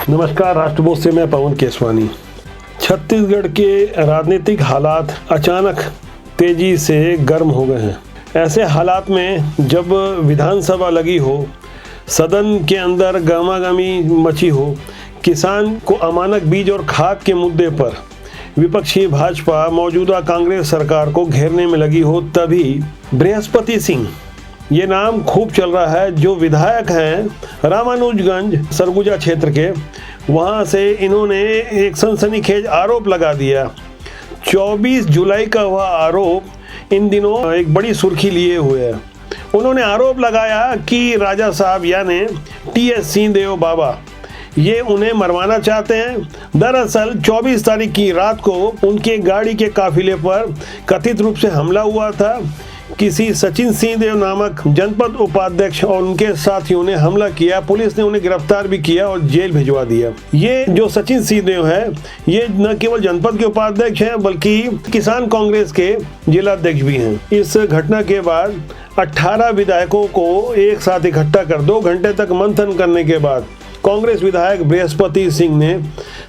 नमस्कार, राष्ट्रबोध से मैं पवन केसवानी। छत्तीसगढ़ के राजनीतिक हालात अचानक तेजी से गर्म हो गए हैं। ऐसे हालात में जब विधानसभा लगी हो, सदन के अंदर गहमागहमी मची हो, किसान को अमानक बीज और खाद के मुद्दे पर विपक्षी भाजपा मौजूदा कांग्रेस सरकार को घेरने में लगी हो, तभी बृहस्पति सिंह, ये नाम खूब चल रहा है, जो विधायक हैं रामानुजगंज सरगुजा क्षेत्र के, वहाँ से इन्होंने एक सनसनीखेज आरोप लगा दिया। 24 जुलाई का वह आरोप इन दिनों एक बड़ी सुर्खी लिए हुए है। उन्होंने आरोप लगाया कि राजा साहब यानी टी.एस. सिंहदेव बाबा ये उन्हें मरवाना चाहते हैं। दरअसल 24 तारीख की रात को उनके गाड़ी के काफिले पर कथित रूप से हमला हुआ था। किसी सचिन सिंहदेव नामक जनपद उपाध्यक्ष और उनके साथियों ने हमला किया। पुलिस ने उन्हें गिरफ्तार भी किया और जेल भिजवा दिया। ये जो सचिन सिंहदेव है, ये न केवल जनपद के उपाध्यक्ष हैं बल्कि किसान कांग्रेस के जिलाध्यक्ष भी हैं। इस घटना के बाद 18 विधायकों को एक साथ इकट्ठा कर 2 घंटे तक मंथन करने के बाद कांग्रेस विधायक बृहस्पति सिंह ने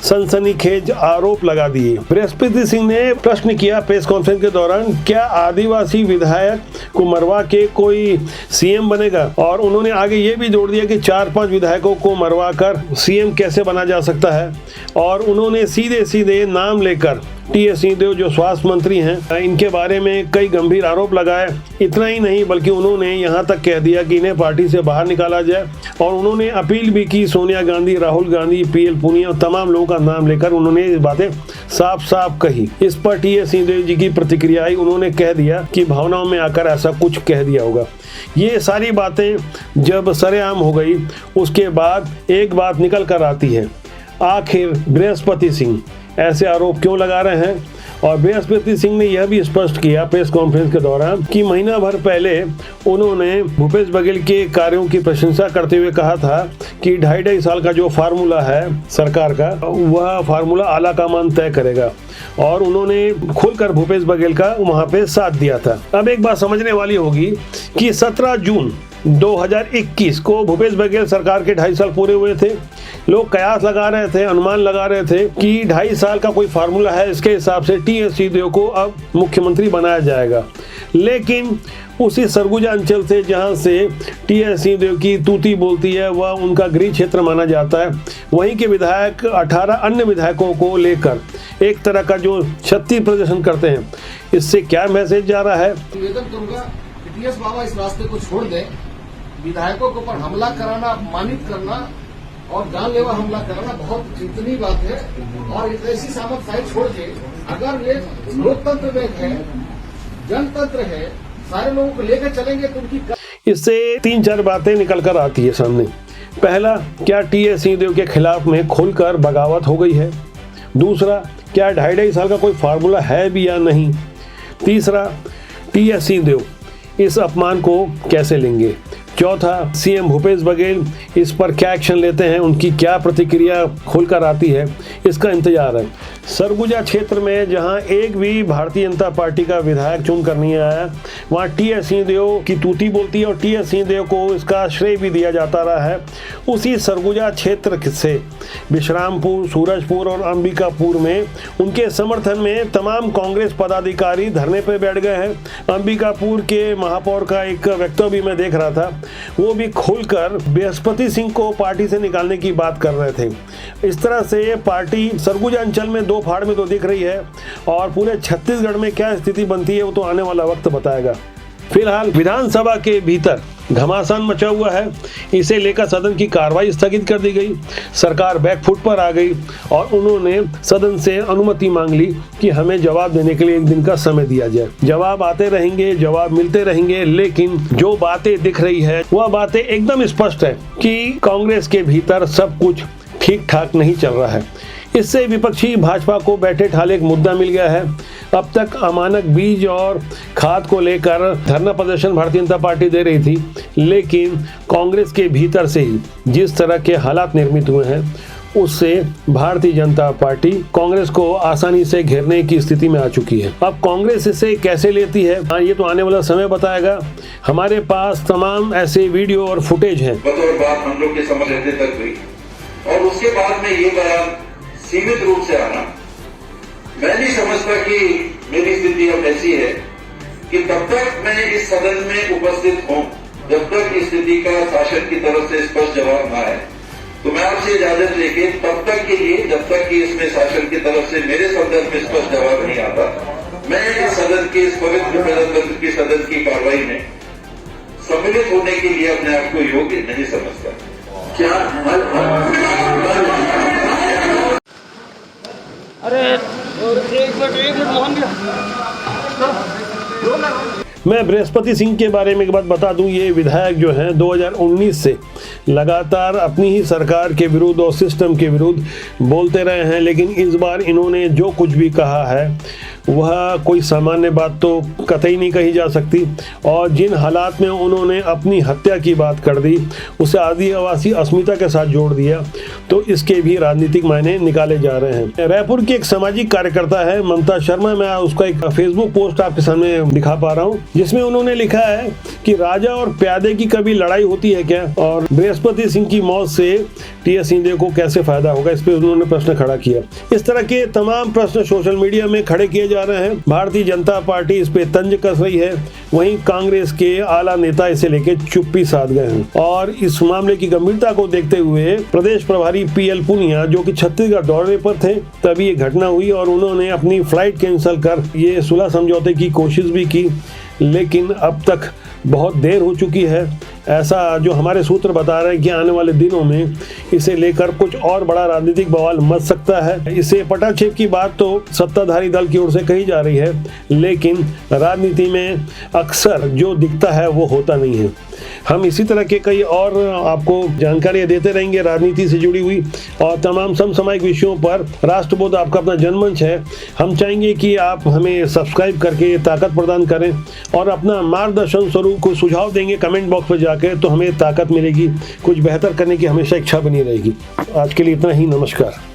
सनसनीखेज आरोप लगा दिए। बृहस्पति सिंह ने प्रश्न किया प्रेस कॉन्फ्रेंस के दौरान, क्या आदिवासी विधायक को मरवा के कोई सीएम बनेगा? और उन्होंने आगे ये भी जोड़ दिया कि 4-5 विधायकों को मरवा कर सीएम कैसे बना जा सकता है। और उन्होंने सीधे सीधे नाम लेकर टी.एस. सिंहदेव जो स्वास्थ्य मंत्री हैं, इनके बारे में कई गंभीर आरोप लगाए। इतना ही नहीं बल्कि उन्होंने यहाँ तक कह दिया कि इन्हें पार्टी से बाहर निकाला जाए। और उन्होंने अपील भी की सोनिया गांधी, राहुल गांधी, पीएल पुनिया और तमाम लोगों का नाम लेकर उन्होंने ये बातें साफ साफ कही। इस पर टी.एस. सिंहदेव जी की प्रतिक्रिया आई। उन्होंने कह दिया कि भावनाओं में आकर ऐसा कुछ कह दिया होगा। ये सारी बातें जब सरेआम हो गई, उसके बाद एक बात निकल कर आती है, आखिर बृहस्पति सिंह ऐसे आरोप क्यों लगा रहे हैं? और बृहस्पति सिंह ने यह भी स्पष्ट किया प्रेस कॉन्फ्रेंस के दौरान कि महीना भर पहले उन्होंने भूपेश बघेल के कार्यों की प्रशंसा करते हुए कहा था कि 2.5 साल का जो फार्मूला है सरकार का, वह फार्मूला आला कमान तय करेगा। और उन्होंने खुलकर भूपेश बघेल का वहां पे साथ दिया था। अब एक बात समझने वाली होगी कि 17 जून 2021 को भूपेश बघेल सरकार के 2.5 साल पूरे हुए थे। लोग कयास लगा रहे थे, अनुमान लगा रहे थे कि 2.5 साल का कोई फार्मूला है, इसके हिसाब से टी.एस. सिंहदेव को अब मुख्यमंत्री बनाया जाएगा। लेकिन उसी सरगुजा अंचल से जहां से टी.एस. सिंहदेव की तूती बोलती है, वह उनका गृह क्षेत्र माना जाता है, वहीं के विधायक 18 अन्य विधायकों को लेकर एक तरह का जो शक्ति प्रदर्शन करते हैं। इससे क्या मैसेज जा रहा है? निवेदन करूंगा कि टी.एस. बाबा इस रास्ते को छोड़ दें। विधायकों के ऊपर हमला कराना, अपमानित करना और जानलेवा हमला करना बहुत चिंतनीय बात है। और ऐसी सामर्थ्य छोड़ के अगर ये लोकतंत्र में है, जनतंत्र है, सारे लोगों को लेकर चलेंगे तो उनकी इससे 3-4 बातें निकल कर आती है सामने। पहला, क्या टी.एस. सिंहदेव के खिलाफ में खुलकर बगावत हो गई है? दूसरा, क्या 2.5 साल का कोई फार्मूला है भी या नहीं? तीसरा, टी.एस. सिंहदेव इस अपमान को कैसे लेंगे? चौथा, सीएम भूपेश बघेल इस पर क्या एक्शन लेते हैं, उनकी क्या प्रतिक्रिया खुलकर आती है, इसका इंतजार है। सरगुजा क्षेत्र में जहां एक भी भारतीय जनता पार्टी का विधायक चुन कर नहीं आया, वहां टी.एस. सिंहदेव की तूती बोलती है और टी.एस. सिंहदेव को इसका श्रेय भी दिया जाता रहा है। उसी सरगुजा क्षेत्र से विश्रामपुर, सूरजपुर और अंबिकापुर में उनके समर्थन में तमाम कांग्रेस पदाधिकारी धरने पर बैठ गए हैं। अंबिकापुर के महापौर का एक वक्तव्य भी मैं देख रहा था, वो भी खुलकर बृहस्पति सिंह को पार्टी से निकालने की बात कर रहे थे। इस तरह से पार्टी सरगुजा अंचल में 2 फाड़ में तो दिख रही है, और पूरे छत्तीसगढ़ में क्या स्थिति बनती है वो तो आने वाला वक्त बताएगा। फिलहाल विधानसभा के भीतर घमासान मचा हुआ है। इसे लेकर सदन की कार्रवाई स्थगित कर दी गई। सरकार बैकफुट पर आ गई और उन्होंने सदन से अनुमति मांग ली कि हमें जवाब देने के लिए 1 दिन का समय दिया जाए। जवाब आते रहेंगे, जवाब मिलते रहेंगे, लेकिन जो बातें दिख रही है वह बातें एकदम स्पष्ट है कि कांग्रेस के भीतर सब कुछ ठीक ठाक नहीं चल रहा है। इससे विपक्षी भाजपा को बैठे ठाले एक मुद्दा मिल गया है। अब तक अमानक बीज और खाद को लेकर धरना प्रदर्शन भारतीय जनता पार्टी दे रही थी, लेकिन कांग्रेस के भीतर से ही जिस तरह के हालात निर्मित हुए हैं, उससे भारतीय जनता पार्टी कांग्रेस को आसानी से घेरने की स्थिति में आ चुकी है। अब कांग्रेस इसे कैसे लेती है, ये तो आने वाला समय बताएगा। हमारे पास तमाम ऐसे वीडियो और फुटेज हैं। बतौर बात हम लोग के समझ लेते तक भी और उसके बाद में ये बयान सीमित रूप से आना, मैं नहीं समझता कि मेरी स्थिति अब ऐसी है कि तब तक मैं इस सदन में उपस्थित हूं जब तक इस स्थिति का शासन की तरफ से स्पष्ट जवाब न आए। तो मैं आपसे इजाजत लेके तब तक के लिए, जब तक कि इसमें शासन की तरफ से मेरे संदर्भ में स्पष्ट जवाब नहीं आता, मैं इस सदन की, इस पवित्र प्रजातंत्र की सदन की कार्रवाई में सम्मिलित होने के लिए अपने आप को योग्य नहीं समझता। क्या अरे एक मिनट मोहन मैं बृहस्पति सिंह के बारे में एक बात बता दूं, ये विधायक जो हैं 2019 से लगातार अपनी ही सरकार के विरुद्ध और सिस्टम के विरुद्ध बोलते रहे हैं, लेकिन इस बार इन्होंने जो कुछ भी कहा है वह कोई सामान्य बात तो कतई नहीं कही जा सकती। और जिन हालात में उन्होंने अपनी हत्या की बात कर दी, उसे आदिवासी अस्मिता के साथ जोड़ दिया, तो इसके भी राजनीतिक मायने निकाले जा रहे हैं। रायपुर की एक सामाजिक कार्यकर्ता है ममता शर्मा, मैं उसका एक फेसबुक पोस्ट आपके सामने दिखा पा रहा हूँ, जिसमें उन्होंने लिखा है कि राजा और प्यादे की कभी लड़ाई होती है क्या, और बृहस्पति सिंह की मौत से टी.एस. सिंहदेव को कैसे फायदा होगा, इस पे उन्होंने प्रश्न खड़ा किया। इस तरह के तमाम प्रश्न सोशल मीडिया में खड़े किए जा रहे हैं। भारतीय जनता पार्टी इस पे तंज कस रही है, वहीं कांग्रेस के आला नेता इसे लेके चुप्पी साध गए हैं। और इस मामले की गंभीरता को देखते हुए प्रदेश प्रभारी पी.एल. पुनिया, जो कि छत्तीसगढ़ दौरे पर थे, तभी ये घटना हुई और उन्होंने अपनी फ्लाइट कैंसिल कर ये सुलह समझौते की कोशिश भी की, लेकिन अब तक बहुत देर हो चुकी है। ऐसा जो हमारे सूत्र बता रहे हैं कि आने वाले दिनों में इसे लेकर कुछ और बड़ा राजनीतिक बवाल मच सकता है। इसे पटाक्षेप की बात तो सत्ताधारी दल की ओर से कही जा रही है, लेकिन राजनीति में अक्सर जो दिखता है वो होता नहीं है। हम इसी तरह के कई और आपको जानकारियां देते रहेंगे राजनीति से जुड़ी हुई और तमाम समसामयिक विषयों पर। राष्ट्रबोध आपका अपना जनमंच है, हम चाहेंगे कि आप हमें सब्सक्राइब करके ताकत प्रदान करें और अपना मार्गदर्शन स्वरूप को सुझाव देंगे कमेंट बॉक्स में जाकर, तो हमें ताकत मिलेगी, कुछ बेहतर करने की हमेशा इच्छा बनी रहेगी। आज के लिए इतना ही, नमस्कार।